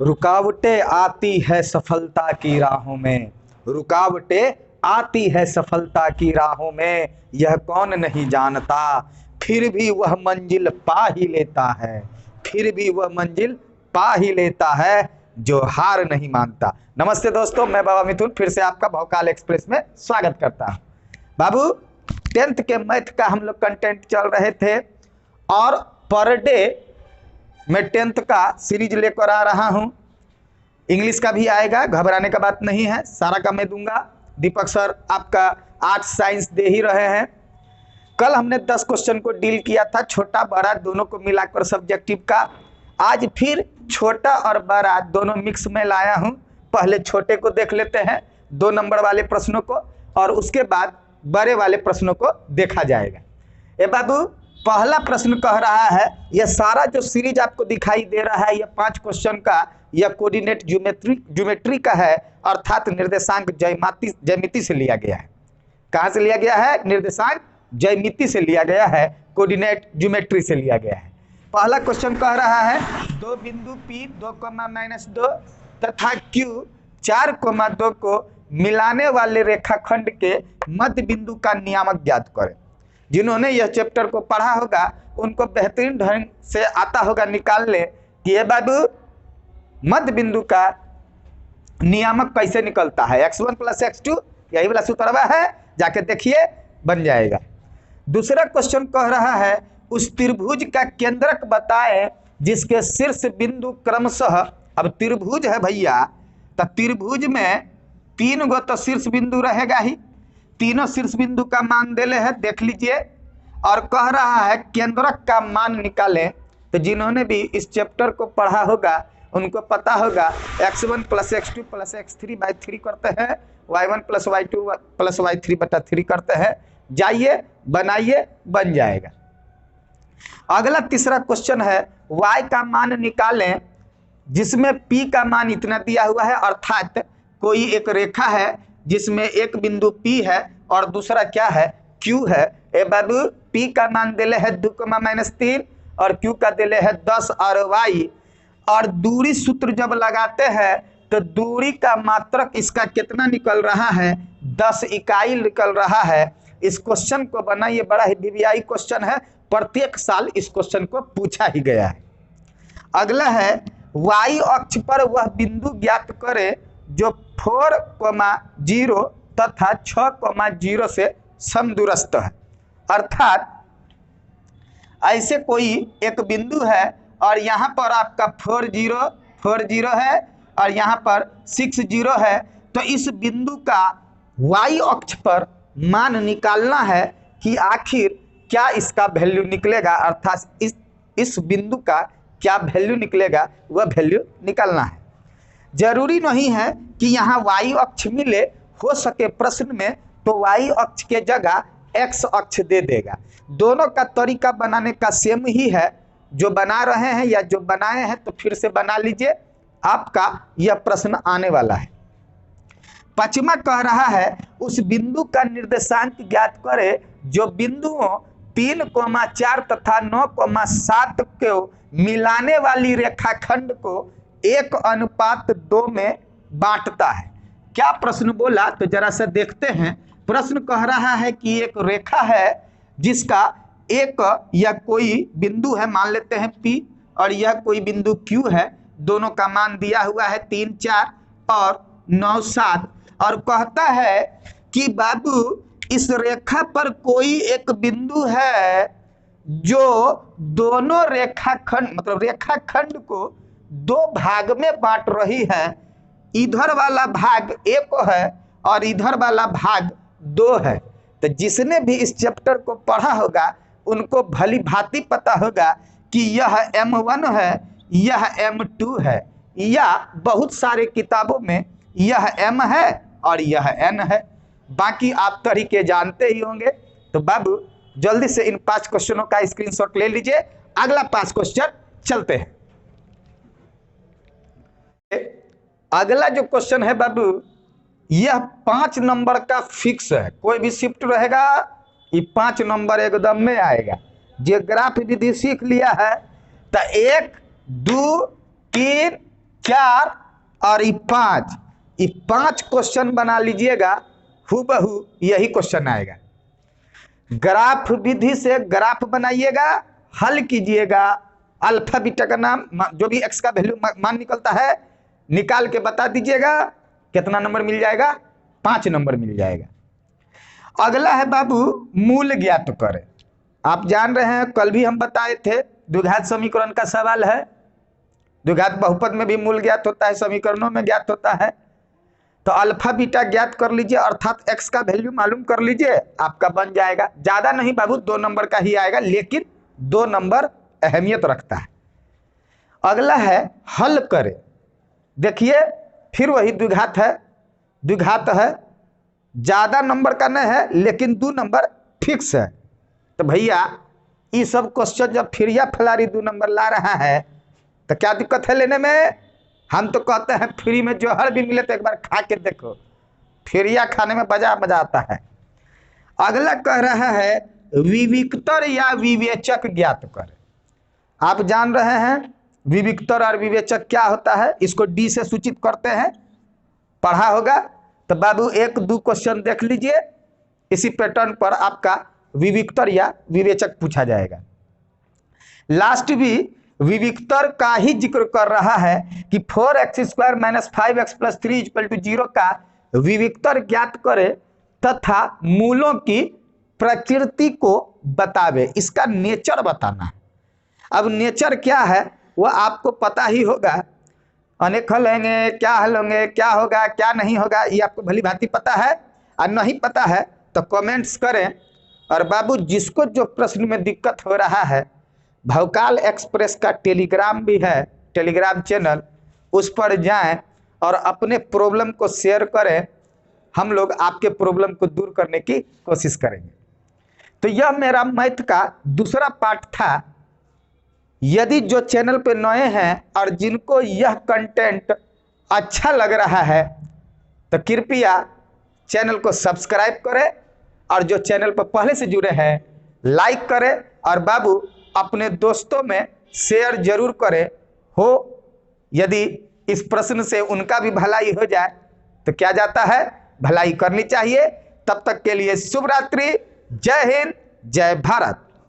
रुकावटें आती है सफलता की राहों में, रुकावटें आती है सफलता की राहों में, यह कौन नहीं जानता, फिर भी वह मंजिल पा ही लेता है, फिर भी वह मंजिल पा ही लेता है जो हार नहीं मानता। नमस्ते दोस्तों, मैं बाबा मिथुन फिर से आपका भौकाल एक्सप्रेस में स्वागत करता हूं। बाबू 10th के मैथ का हम लोग कंटेंट चल रहे थे और पर डे मैं 10th का सीरीज लेकर आ रहा हूं। इंग्लिश का भी आएगा, घबराने का बात नहीं है, सारा का मैं दूंगा। दीपक सर आपका आर्ट्स साइंस दे ही रहे हैं। कल हमने 10 क्वेश्चन को डील किया था, छोटा बड़ा दोनों को मिलाकर सब्जेक्टिव का। आज फिर छोटा और बड़ा दोनों मिक्स में लाया हूं। पहले छोटे को देख लेते हैं, 2 नंबर वाले प्रश्नों को, और उसके बाद बड़े वाले प्रश्नों को देखा जाएगा। ए बाबू, पहला प्रश्न कह रहा है, यह सारा जो सीरीज आपको दिखाई दे रहा है, यह 5 क्वेश्चन का यह कोऑर्डिनेट ज्योमेट्री का है, अर्थात निर्देशांक ज्यामिति से लिया गया है। कहाँ से लिया गया है? निर्देशांक ज्यामिति से लिया गया है, कोऑर्डिनेट ज्योमेट्री से लिया गया है। पहला क्वेश्चन कह रहा है, 2 बिंदु P 2,-2 तथा Q 4,2 को मिलाने वाले रेखाखंड के मध्य बिंदु का नियामक ज्ञात करें। जिन्होंने यह चैप्टर को पढ़ा होगा उनको बेहतरीन ढंग से आता होगा निकालने कि ये बाबू मध्य बिंदु का नियामक कैसे निकलता है। x1 + x2 यही वाला सूत्र है, जाके देखिए बन जाएगा। दूसरा क्वेश्चन कह रहा है, उस त्रिभुज का केंद्रक बताएं जिसके शीर्ष बिंदु क्रमशः, अब त्रिभुज है भैया, तो त्रिभुज में 3 गो तो शीर्ष बिंदु रहेगा ही, तीनों शीर्ष बिंदु का मान देले है, देख लीजिए। और कह रहा है केंद्रक का मान निकालें। तो जिन्होंने भी इस चैप्टर को पढ़ा होगा उनको पता होगा x1 + x2 + x3/3 करते हैं, y1 + y2 + y3/3 करते हैं। जाइए बनाइए, बन जाएगा। अगला तीसरा क्वेश्चन है, y का मान निकालें जिसमें p का मान इतना दिया हुआ है, अर्थात कोई एक रेखा है जिसमें एक बिंदु P है और दूसरा क्या है? Q है। ए बाबू, P का मान दिले है 2,-3 और Q का दिले है 10 और y, और दूरी सूत्र जब लगाते हैं तो दूरी का मात्रक इसका कितना निकल रहा है? 10 इकाई निकल रहा है। इस क्वेश्चन को बनाइए, बड़ा ही वीवीआई क्वेश्चन है, प्रत्येक साल इस क्वेश्चन को पूछा ही गया है। अगला है, y अक्ष पर वह बिंदु ज्ञात करे जो 4,0 तथा 6,0 से समदूरस्थ है। अर्थात ऐसे कोई एक बिंदु है और यहाँ पर आपका 4,0 है और यहाँ पर 6,0 है, तो इस बिंदु का y अक्ष पर मान निकालना है कि आखिर क्या इसका वैल्यू निकलेगा, अर्थात इस बिंदु का क्या वैल्यू निकलेगा, वह वैल्यू निकालना है। जरूरी नहीं है कि यहाँ y अक्ष मिले, हो सके प्रश्न में तो y अक्ष के जगह x अक्ष दे देगा। दोनों का तरीका बनाने का सेम ही है। जो बना रहे हैं या जो बनाए हैं तो फिर से बना लीजिए, आपका यह प्रश्न आने वाला है। 5वां कह रहा है, उस बिंदु का निर्देशांक ज्ञात करे जो बिंदुओं 3,4 तथा 9,7 को मिलाने वाली रेखाखंड को 1:2 में बांटता है। क्या प्रश्न बोला तो जरा सा देखते हैं। प्रश्न कह रहा है कि एक रेखा है जिसका एक या कोई बिंदु है, मान लेते हैं P, और यह कोई बिंदु Q है। दोनों का मान दिया हुआ है 3, 4 और 9, 7, और कहता है कि बाबू इस रेखा पर कोई एक बिंदु है जो दोनों रेखाखंड, मतलब रेखाखंड को 2 भाग में बांट रही है। इधर वाला भाग 1 है और इधर वाला भाग 2 है। तो जिसने भी इस चैप्टर को पढ़ा होगा उनको भली भांति पता होगा कि यह M1 है, यह M2 है, या बहुत सारे किताबों में यह M है और यह N है। बाकी आप तरीके जानते ही होंगे। तो बाबू जल्दी से इन 5 क्वेश्चनों का स्क्रीनशॉट ले लीजिए। अगला 5 क्वेश्चन चलते हैं। अगला जो क्वेश्चन है बाबू, यह 5 नंबर का फिक्स है, कोई भी शिफ्ट रहेगा ये 5 नंबर एकदम में आएगा। जो ग्राफ विधि सीख लिया है तो 1, 2, 3, 4 और ये 5, ये 5 क्वेश्चन बना लीजिएगा, हूबहू यही क्वेश्चन आएगा। ग्राफ विधि से ग्राफ बनाइएगा, हल कीजिएगा, अल्फा बीटा का नाम, जो भी एक्स का वैल्यू मान निकलता है निकाल के बता दीजिएगा, कितना नंबर मिल जाएगा, 5 नंबर मिल जाएगा। अगला है बाबू मूल ज्ञात करें। आप जान रहे हैं, कल भी हम बताए थे, द्विघात समीकरण का सवाल है। द्विघात बहुपद में भी मूल ज्ञात होता है, समीकरणों में ज्ञात होता है। तो अल्फा बीटा ज्ञात कर लीजिए, अर्थात एक्स का वैल्यू मालूम कर लीजिए, आपका बन जाएगा। ज्यादा नहीं बाबू, 2 नंबर का ही आएगा, लेकिन 2 नंबर अहमियत रखता है। अगला है हल करें। देखिए फिर वही द्विघात है, द्विघात है, ज्यादा नंबर का नहीं है, लेकिन 2 नंबर फिक्स है। तो भैया ये सब क्वेश्चन जब फिरिया फलारी 2 नंबर ला रहा है तो क्या दिक्कत है लेने में। हम तो कहते हैं फ्री में जौहर भी मिले तो एक बार खा के देखो, फिरिया खाने में मजा आता है। अगला कह रहा है विविक्तर या विवेचक ज्ञात कर। आप जान रहे हैं विविक्तर और विवेचक क्या होता है, इसको डी से सूचित करते हैं, पढ़ा होगा। तो बाबू 1-2 क्वेश्चन देख लीजिए, इसी पैटर्न पर आपका विविक्तर या विवेचक पूछा जाएगा। लास्ट भी विविक्तर का ही जिक्र कर रहा है कि 4x² - 5x + 3 = 0 का विविक्तर ज्ञात करे तथा मूलों की प्रकृति को बतावे, इसका नेचर बताना है। अब नेचर क्या है वो आपको पता ही होगा, अनेक हल होंगे, क्या हल होंगे, क्या होगा क्या नहीं होगा, ये आपको भली भांति पता है। और नहीं पता है तो कमेंट्स करें। और बाबू जिसको जो प्रश्न में दिक्कत हो रहा है, भवकाल एक्सप्रेस का टेलीग्राम भी है, टेलीग्राम चैनल, उस पर जाएं और अपने प्रॉब्लम को शेयर करें। हम लोग आपके प्रॉब्लम को दूर करने की कोशिश करेंगे। तो यह मेरा मैथ का दूसरा पार्ट था। यदि जो चैनल पे नए हैं और जिनको यह कंटेंट अच्छा लग रहा है तो कृपया चैनल को सब्सक्राइब करें, और जो चैनल पर पहले से जुड़े हैं लाइक करें, और बाबू अपने दोस्तों में शेयर जरूर करें। हो यदि इस प्रश्न से उनका भी भलाई हो जाए तो क्या जाता है, भलाई करनी चाहिए। तब तक के लिए शुभ रात्रि, जय हिंद, जय भारत।